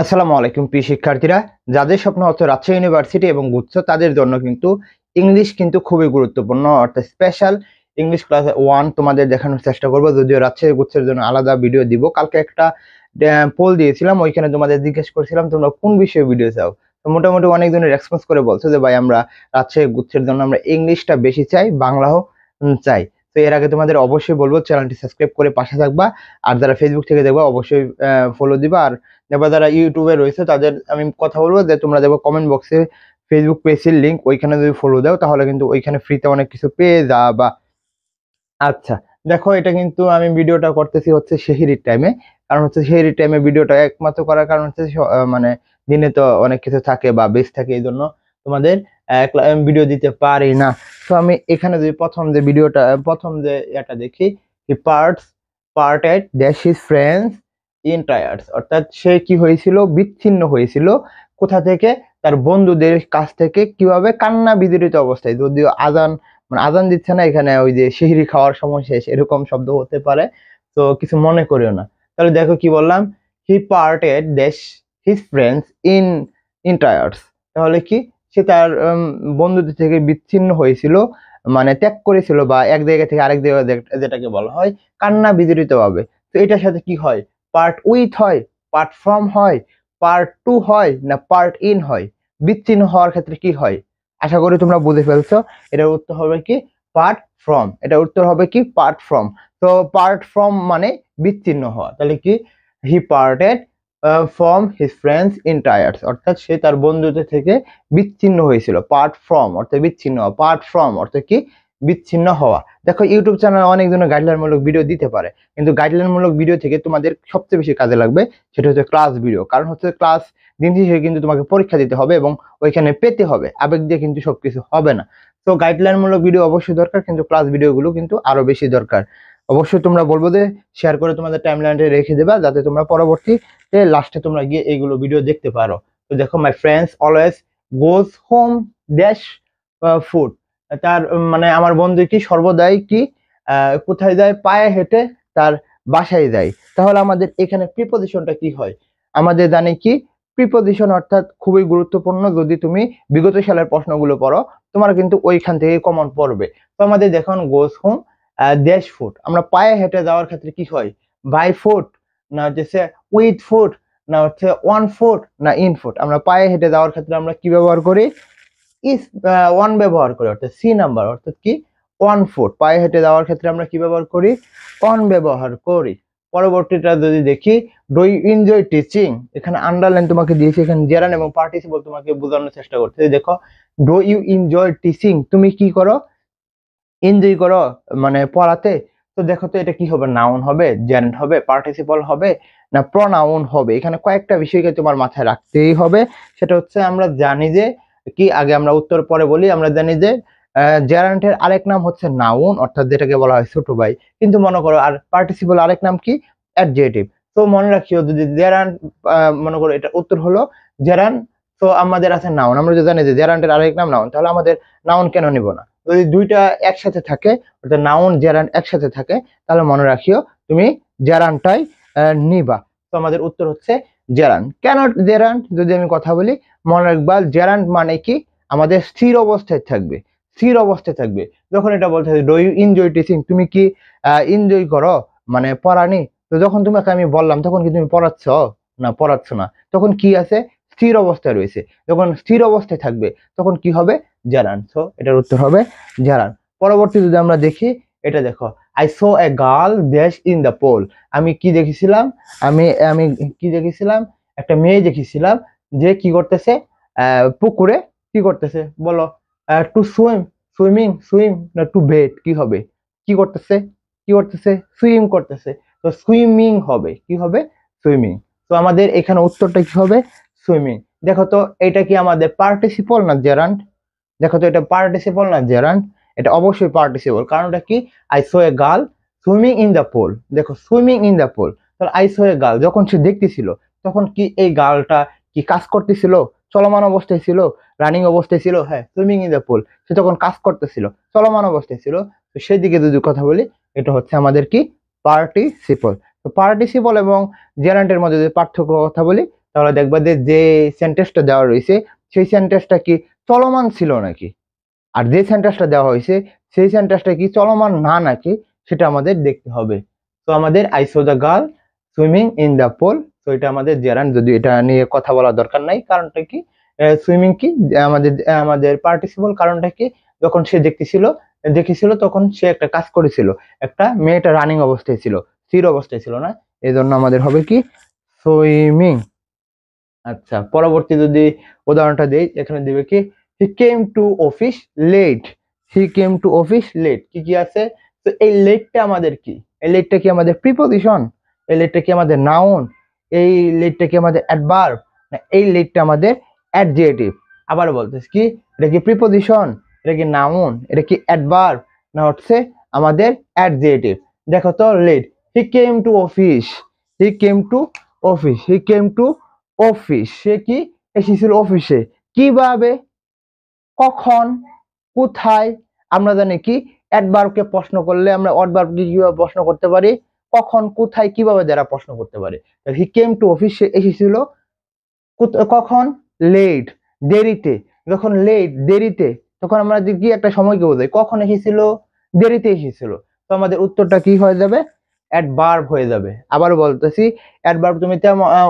আসসালামু আলাইকুম প্রিয় শিক্ষার্থীরা, যাদের স্বপ্ন হচ্ছে রাজশাহী ইউনিভার্সিটি এবং গুচ্ছ তাদের জন্য কিন্তু ইংলিশ কিন্তু খুবই গুরুত্বপূর্ণ। অর্থাৎ স্পেশাল ইংলিশ ক্লাস 1 তোমাদের দেখানোর চেষ্টা করব। যদিও রাজশাহী গুচ্ছের জন্য আলাদা ভিডিও দিব। কালকে একটা পোল দিয়েছিলাম, ওইখানে তোমাদের জিজ্ঞেস করেছিলাম তোমরা কোন বিষয়ে ভিডিও চাও। তো মোটামুটি অনেকজনের রেসপন্স করে বলছো যে ভাই আমরা রাজশাহী গুচ্ছের জন্য আমরা ইংলিশটা বেশি চাই, বাংলাও চাই। তো এর আগে তোমাদের অবশ্যই বলবো চ্যানেলটি সাবস্ক্রাইব করে পাশে থাকবা, আর যারা ফেসবুক থেকে দেখবা অবশ্যই ফলো দিবা। আর এবার যারা ইউটিউবে রয়েছে তাদের আমি কথা বলবো যে তোমরা দেখো কমেন্ট বক্সে ফেসবুক পেজের লিঙ্ক, ওইখানে যদি ফলো দাও তাহলে কিন্তু ওইখানে ফ্রিতে অনেক কিছু পেয়ে যাবা। আচ্ছা, দেখো এটা কিন্তু আমি ভিডিওটা করতেছি হচ্ছে সেহরির টাইমে। কারণ হচ্ছে সেহরির টাইমে ভিডিওটা একমাত্র করার কারণ হচ্ছে মানে দিনে তো অনেক কিছু থাকে বা বেশ থাকে, এই জন্য তোমাদের ভিডিও দিতে পারি না। তো আমি এখানে যদি প্রথম যে এটা দেখি, part at dash his friends in tyres, অর্থাৎ সে কি হয়েছিল, বিচ্ছিন্ন হয়েছিল কোথা থেকে, তার বন্ধুদের কাছ থেকে। কিভাবে? কান্না বিজড়িত অবস্থায়। যদিও আজান মানে আজান দিচ্ছে না এখানে, ওই যে সেহরি খাওয়ার সময় শেষ এরকম শব্দ হতে পারে, তো কিছু মনে করিও না। তাহলে দেখো কি বললাম, হি parted dash his friends in in tyres. তাহলে কি, সে তার বন্ধুদের থেকে বিচ্ছিন্ন হয়েছিল, মানে ত্যাগ করেছিল, বা এক জায়গা থেকে আরেক জায়গায়, যেটাকে বলা হয় কান্না বিজড়িত ভাবে। তো এটার সাথে কি হয়? পার্ট উইথ হয়, পার্ট ফ্রম হয়, পার্ট টু হয়, না পার্ট ইন হয়? বিচ্ছিন্ন হওয়ার ক্ষেত্রে কি হয়? আশা করি তোমরা বুঝে ফেলছো। এটার উত্তর হবে কি পার্ট ফ্রম। এটার উত্তর হবে কি পার্ট ফ্রম। তো পার্ট ফ্রম মানে বিচ্ছিন্ন হওয়া। তাহলে কি, হি parted from his friends in tyres, অর্থাৎ সে তার বন্ধুদের থেকে বিচ্ছিন্ন হয়েছিল। পার্ট ফ্রম অর্থাৎ বিচ্ছিন্ন হওয়া, পার্ট ফ্রম অর্থাৎ কি বিচ্ছিন্ন হওয়া। দেখো ইউটিউব চ্যানেলে অনেক ধরনের গাইডলাইনমূলক ভিডিও দিতে পারে, কিন্তু গাইডলাইনমূলক ভিডিও থেকে তোমাদের সবচেয়ে বেশি কাজে লাগবে সেটা হচ্ছে ক্লাস ভিডিও। কারণ হচ্ছে ক্লাস দিন শেষে কিন্তু তোমাকে পরীক্ষা দিতে হবে এবং ওইখানে পেতে হবে, আবেগ দিয়ে কিন্তু সবকিছু হবে না। তো গাইডলাইনমূলক ভিডিও অবশ্যই দরকার, কিন্তু ক্লাস ভিডিওগুলো কিন্তু আরো বেশি দরকার। অবশ্যই তোমরা বলবো যে শেয়ার করে তোমাদের টাইমলাইনে রেখে দেবা, যাতে তোমরা পরবর্তীতে লাস্টে তোমরা গিয়ে এইগুলো ভিডিও দেখতে পারো। তো দেখো, my friends always goes home dash food. তার মানে আমার বন্ধু কি সর্বদাই কি কোথায় যায়? পায়ে হেঁটে তার বাসায় যায়। তাহলে আমাদের এখানে প্রিপজিশনটা কি হয়? আমাদের জানি কি প্রিপজিশন অর্থাৎ খুবই গুরুত্বপূর্ণ। যদি তুমি বিগত সালের প্রশ্নগুলো পড়ো তোমার কিন্তু ওইখান থেকে কমন পড়বে। তো আমাদের দেখুন, গোস হোম ড্যাশ ফুট, আমরা পায়ে হেঁটে যাওয়ার ক্ষেত্রে কি হয়? বাই ফুট, না হচ্ছে উইথ ফুট, না হচ্ছে ওয়ান ফুট, না ইন ফুট? আমরা পায়ে হেঁটে যাওয়ার ক্ষেত্রে আমরা কি ব্যবহার করি? ইস ওয়ান ব্যবহার করি, অর্থাৎ সি নাম্বার, অর্থাৎ কি ওয়ান ফুট। পায়ে হেঁটে যাওয়ার ক্ষেত্রে আমরা কি ব্যবহার করি? ওয়ান ব্যবহার করি। পরবর্তীটা যদি দেখি, ডু ইউ এনজয় টিচিং, এখানে আন্ডারলাইন তোমাকে দিয়েছি, এখানে জেরান এবং পার্টিসিপল তোমাকে বোঝানোর চেষ্টা করতে। দেখো, ডু ইউ এনজয় টিচিং, তুমি কি করো? এনজয় করো মানে পড়াতে। তো দেখো তো এটা কি হবে? নাউন হবে, জেন্ট হবে, পার্টিসিপল হবে, না প্রনাউন হবে? এখানে কয়েকটা বিষয়কে তোমার মাথায় রাখতেই হবে। সেটা হচ্ছে আমরা জানি যে কি, আগে আমরা উত্তর পরে বলি, আমরা জানি যে জেরান্টের আরেক নাম হচ্ছে নাউন, অর্থাৎ যেটাকে বলা হয় ছোট ভাই। কিন্তু মনে করো, আর পার্টিসিপল আরেক নাম কি? অ্যাডজেটিভ। তো মনে রাখিও, যদি জেরান্ট মনে করো এটা উত্তর হলো জেরান্ট, তো আমাদের আছে নাউন। আমরা যদি জানি যে জেরান্টের আরেক নাম নাউন, তাহলে আমাদের নাউন কেন নিব না? যদি দুইটা একসাথে থাকে, অর্থাৎ নাউন জেরান্ট একসাথে থাকে, তাহলে মনে রাখিও তুমি জেরান্টটাই নিবা। তো আমাদের উত্তর হচ্ছে জেরান্ট। কেন জেরান্ট যদি আমি কথা বলি, মনে রাখবা জেরান্ট মানে কি আমাদের স্থির অবস্থায় থাকবে, স্থির অবস্থায় থাকবে। যখন এটা বলতে হবে ডু ইউ এনজয় টিচিং, তুমি কি এনজয় করো মানে পড়ানি? তো যখন তোমাকে আমি বললাম তখন কি তুমি পড়াচ্ছ? না, পড়াচ্ছ না। তখন কি আছে? স্থির অবস্থায় রয়েছে। যখন স্থির অবস্থায় থাকবে তখন কি হবে? জারান। সো এটার উত্তর হবে জারান। পরবর্তী যদি আমরা দেখি, এটা দেখো, I saw a girl dash in the pole, আমি কি দেখেছিলাম? আমি আমি কি দেখেছিলাম? একটা মেয়ে দেখেছিলাম যে কি করতেছে, পুকুরে কি করতেছে বলো? টু সুইম, সুইম না টু বেট? কি হবে? কি করতেছে? কি করতেছে? সুইম করতেছে। তো সুইমিং হবে, কি হবে? সুইমিং। তো আমাদের এখানে উত্তরটা কি হবে? সুইমিং। দেখো তো এটা কি আমাদের পার্টিসিপল না জেরান্ট? দেখো তো এটা পার্টিসিপল না জেরান্ট? এটা অবশ্যই পার্টিসিপল। কারণটা কি? I saw a girl swimming in the pool. দেখো, সুইমিং ইন দ্য পুল। তাহলে আই সো এ গার্ল, যখন সে দেখতেছিল তখন কি এই গার্লটা কি কাজ করতেছিল? চলমান অবস্থায় ছিল, রানিং অবস্থায় ছিল? হ্যাঁ, সুইমিং ইন দ্য পুল, সে তখন কাজ করতেছিল, চলমান অবস্থায় ছিল। তো সেদিকে যদি কথা বলি, এটা হচ্ছে আমাদের কি পার্টিসিপল। তো পার্টিসিপল এবং জেরান্টের মধ্যে যদি পার্থক্য কথা বলি, তাহলে দেখবা যে সেন্টেন্সটা দেওয়া রয়েছে সেই সেন্টেন্সটা কি চলমান ছিল নাকি, আর যে সেন্টেন্সটা দেওয়া হয়েছে সেই সেন্টেন্সটা কি চলমান না নাকি সেটা আমাদের দেখতে হবে। তো আমাদের I so the girl swimming in the pool, তো এটা আমাদের জেরান, যদি এটা নিয়ে কথা বলা দরকার নাই। কারণটা কি, সুইমিং কি আমাদের আমাদের পার্টিসিপল, কারণটা কি যখন সে দেখেছিল তখন সে একটা কাজ করেছিল, একটা মেয়েটা রানিং অবস্থায় ছিল, স্থির অবস্থায় ছিল না, এই জন্য আমাদের হবে কি সুইমিং। আচ্ছা, পরবর্তী যদি উদাহরণটা দেই, এখানে দিবে কি he came to office late, he came to office late, কি কি আছে, তো এই লেটটা আমাদের কি, এই লেটটা কি আমাদের প্রিপজিশন, এই লেটটা কি আমাদের নাউন, এই লেটটা কি আমাদের অ্যাডভার্ব, না এই লেটটা আমাদের অ্যাডজেটিভ। আবার বলতেছি কি, এটা কি প্রিপজিশন, এটা কি নাউন, এটা কি অ্যাডভার্ব, না হচ্ছে আমাদের অ্যাডজেটিভ। দেখো তো late, he came to office, he came to office, he came to office, সে কি এসেছিল অফিসে, কিভাবে, কখন, কোথায়। আমরা জানি কি অ্যাডভার্বকে প্রশ্ন করলে আমরা অ্যাডভার্বকে কিভাবে প্রশ্ন করতে পারি, কখন, কোথায়, কিভাবে দ্বারা প্রশ্ন করতে পারি। হি কেম টু অফিস, সে এসেছিল কখন, লেট, দেরিতে। যখন লেট দেরিতে, তখন আমরা কি একটা সময়কে বোঝাই, কখন এসেছিল, দেরিতে এসেছিল, তো আমাদের উত্তরটা কি হয়ে যাবে, অ্যাডভার্ব হয়ে যাবে। আবার বলতেছি অ্যাডভার্ব, তুমি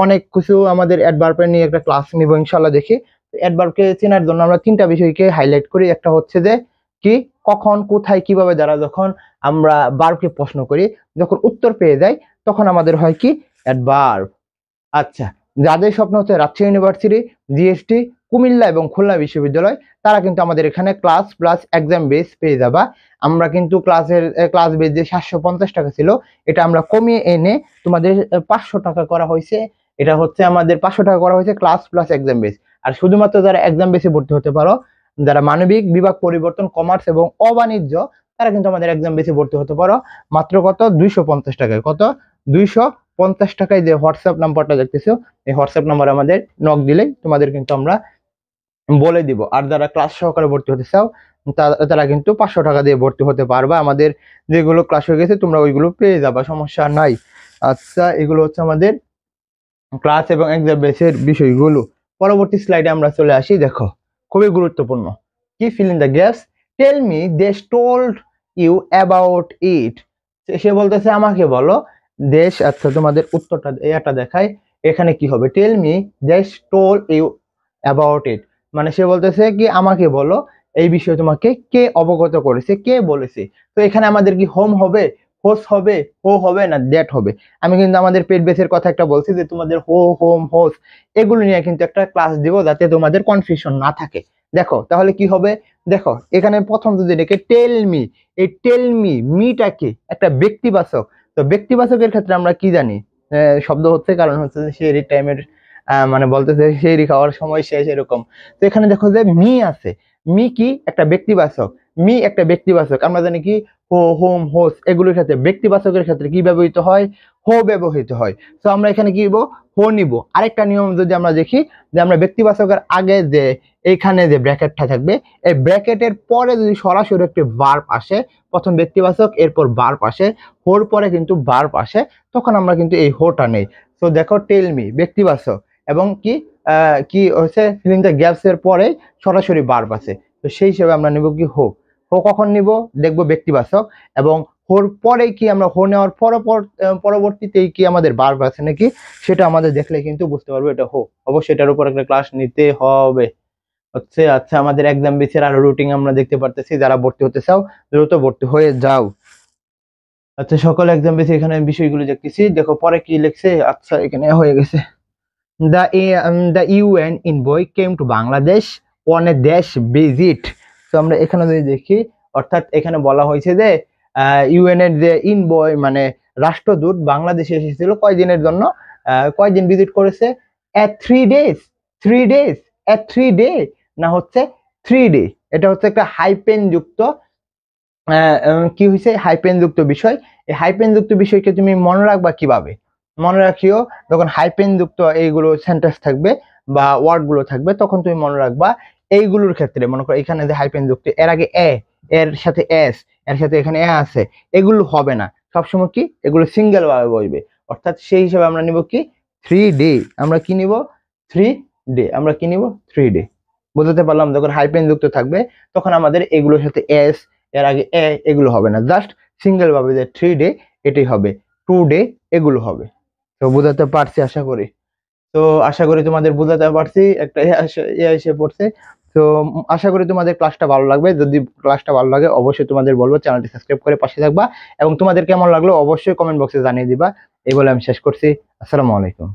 অনেক কিছু আমাদের অ্যাডভার্বের নিয়ে একটা ক্লাস নিব ইনশাআল্লাহ দেখি। অ্যাডভার্বকে চেনার জন্য আমরা তিনটা বিষয়কে হাইলাইট করি, একটা হচ্ছে যে কি কখন, কোথায়, কিভাবে দ্বারা যখন আমরা ভার্বকে প্রশ্ন করি, যখন উত্তর পেয়ে যাই তখন আমাদের হয় কি অ্যাডভার্ব। আচ্ছা, যাদের স্বপ্ন হচ্ছে রাজশাহী ইউনিভার্সিটি, জিএসটি, কুমিল্লা এবং খুলনা বিশ্ববিদ্যালয়, তারা কিন্তু আমাদের এখানে ক্লাস প্লাস এক্সাম বেস পেয়ে যাবা। আমরা কিন্তু ক্লাস বেস যে 750 টাকা ছিল, এটা আমরা কমিয়ে এনে তোমাদের 500 টাকা করা হয়েছে। এটা হচ্ছে আমাদের 500 টাকা করা হয়েছে ক্লাস প্লাস এক্সাম বেস। আর শুধুমাত্র যারা এক্সাম বেসে ভর্তি হতে পারো, যারা মানবিক বিভাগ পরিবর্তন, কমার্স এবং অবাণিজ্য, তারা কিন্তু আমাদের এক্সাম বেসে ভর্তি হতে পারো মাত্র কত 250 টাকায়, কত 250 টাকায়। যে হোয়াটসঅ্যাপ নাম্বারটা দেখতেছো, এই হোয়াটসঅ্যাপ নাম্বার আমাদের নক দিলেই তোমাদের কিন্তু আমরা বলে দিব। আর যারা ক্লাস সহকারে ভর্তি হতে চাও তারা কিন্তু 500 টাকা দিয়ে ভর্তি হতে পারবা। আমাদের যেগুলো ক্লাস হয়ে গেছে তোমরা ওইগুলো পেয়ে যাবা, সমস্যা নাই। আচ্ছা, এগুলো হচ্ছে আমাদের ক্লাস এবং এক্সাম বেসের বিষয়গুলো। পরবর্তী স্লাইডে আমরা চলে আসি, দেখো খুবই গুরুত্বপূর্ণ, কি fill in the gaps, tell me they told you about it, সে বলতেছে আমাকে বলো দেশ। আচ্ছা, তোমাদের উত্তরটা এটা দেখায়, এখানে কি হবে, tell me they told you about it, মানে সে বলতেছে কি আমাকে বলো এই বিষয়ে তোমাকে কে অবগত করেছে, কে বলেছে। তো এখানে আমাদের কি হোম হবে, হোস হবে, হো হবে, না দ্যাট হবে। আমি কিন্তু আমাদের পেট বেসের কথা একটা বলছি যে তোমাদের হো, হোম, হোস এগুলো নিয়ে কিন্তু একটা ক্লাস দিব যাতে তোমাদের কনফিউশন না থাকে। দেখো তাহলে কি হবে, দেখো এখানে প্রথম যদি দেখে টেল মি, এই টেল মি, মিটা কি একটা ব্যক্তিবাচক। তো ব্যক্তিবাচকের ক্ষেত্রে আমরা কি জানি, শব্দ হচ্ছে, কারণ হচ্ছে যে সেই টাইমের মানে বলতেছে সেই খাওয়ার সময় শেষ এরকম। তো এখানে দেখো যে মি আছে, মি কি একটা ব্যক্তিবাচক, মি একটা ব্যক্তিবাচক। আমরা জানি কি হো, হোম, হোস এগুলোর ক্ষেত্রে ব্যক্তিবাচকের ক্ষেত্রে কি ব্যবহৃত হয়, হো ব্যবহৃত হয়। তো আমরা এখানে কি নিব, হো নিব। আরেকটা নিয়ম যদি আমরা দেখি, যে আমরা ব্যক্তিবাচকের আগে যে এইখানে যে ব্র্যাকেটটা থাকবে, এই ব্র্যাকেটের পরে যদি সরাসরি একটি ভার্ব আসে, প্রথম ব্যক্তিবাচক এরপর ভার্ব আসে, হোর পরে কিন্তু ভার্ব আসে, তখন আমরা কিন্তু এই হোটা নেই। তো দেখো টেল মি ব্যক্তিবাচক, এবং কি কি হচ্ছে ফিলিং দ্য গ্যাপস এর পরে সরাসরি ভার্ব আছে, তো সেই হিসেবে আমরা নিব কি হো। হো কখন নিব, দেখবো ব্যক্তিবাচক, এবং হোর পরে কি আমরা হো নেওয়ার পরবর্তীতেই কি আমাদের ভার্ব আছে নাকি সেটা আমাদের দেখলে কিন্তু বুঝতে পারবো এটা হো। অবশ্যই এটার উপর একটা ক্লাস নিতে হবে হচ্ছে। আচ্ছা, আমাদের এক্সাম বেসের আরো রুটিন আমরা দেখতে পারতেছি, যারা ভর্তি হতে চাও দ্রুত ভর্তি হয়ে যাও। আচ্ছা, সকল এক্সাম বেসে এখানে বিষয়গুলো দেখতেছি, দেখো পরে কি লিখছে। আচ্ছা, এখানে হয়ে গেছে, the UN envoy came to Bangladesh on a dash visit। তো আমরা এখানে যদি দেখি, অর্থাৎ এখানে বলা হয়েছে যে ইউএন এর যে ইনবয় মানে রাষ্ট্রদূত বাংলাদেশে এসেছিল কয়দিনের জন্য, কয়দিন ভিজিট করেছে, at 3 days, 3 days, at 3 day, না হচ্ছে 3 day। এটা হচ্ছে একটা হাইপেন যুক্ত কি হয়েছে, হাইপেন যুক্ত বিষয়। এই হাইপেন যুক্ত বিষয়কে তুমি মনে রাখবা কিভাবে, মনে রাখিও যখন হাইপেন যুক্ত এইগুলো সেন্টেন্স থাকবে বা ওয়ার্ড গুলো থাকবে, তখন তুমি মনে রাখবা এইগুলোর ক্ষেত্রে। মনে করো এখানে যে হাইপেন যুক্ত, এর আগে এ, এর সাথে এস, এর সাথে এখানে এ আছে, এগুলো হবে না, সবসময় কি এগুলো সিঙ্গেল ভাবে বসবে। অর্থাৎ সেই হিসাবে আমরা নিব কি 3 ডে, আমরা কি নিব 3 ডে, আমরা কি নিব 3 ডে। বুঝতে পারলাম? যখন হাইপেন যুক্ত থাকবে তখন আমাদের এগুলোর সাথে এস, এর আগে এগুলো হবে না, জাস্ট সিঙ্গেল ভাবে যে 3 ডে এটাই হবে, 2 ডে এগুলো হবে। তো বুঝাতে পারছি আশা করি। তো আশা করি তোমাদের বোঝাতে পারছি, একটা এসে পড়ছে। তো আশা করি তোমাদের ক্লাসটা ভালো লাগবে। যদি ক্লাসটা ভালো লাগে অবশ্যই তোমাদের বলবো চ্যানেলটি সাবস্ক্রাইব করে পাশে থাকবা, এবং তোমাদের কেমন লাগলো অবশ্যই কমেন্ট বক্সে জানিয়ে দিবা। এই বলে আমি শেষ করছি। আসসালামু আলাইকুম।